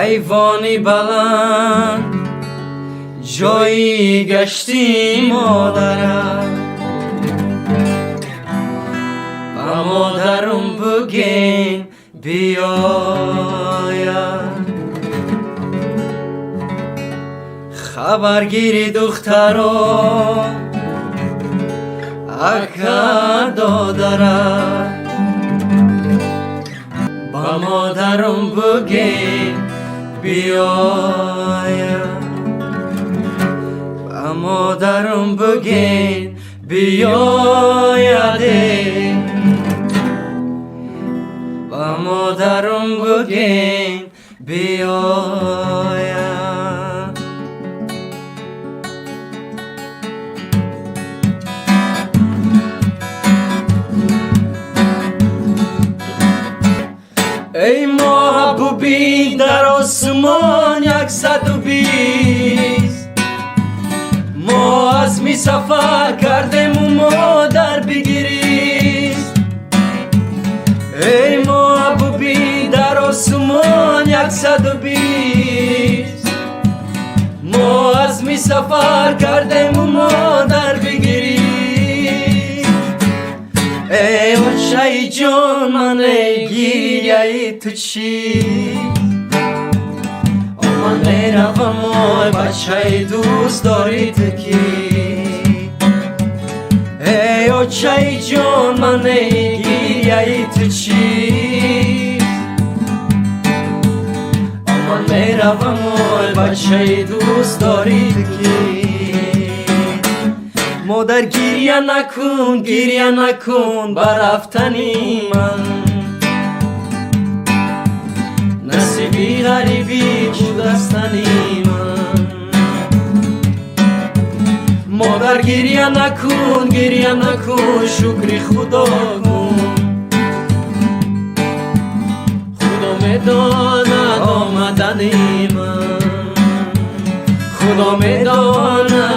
ایوانی بلند جایی گشتی مادرم و مادرم بگین بیاید خبرگیری دخترا اکا دادرد با مادرم بگین بیاید با مادرم بگین بیاید با مادرم بگین بیاید ای محبوبی در آسمان 120 ما از می سفر کردیم و مادر بگیریست ای محبوبی در آسمان 120 ما از می سفر کردیم و مادر بگیریست ای بچه جان من گیریه تو چی من میروم ای بچه دوست داری تو کی ای بچه جان من گیریه تو چی من میروم ای بچه دوست داری تو کی مادر گریه نکن برفتنی من نصیبی غریبی شدستنی من مادر گریه نکن شکری خدا کن خدا میداند آمدنی من خدا میداند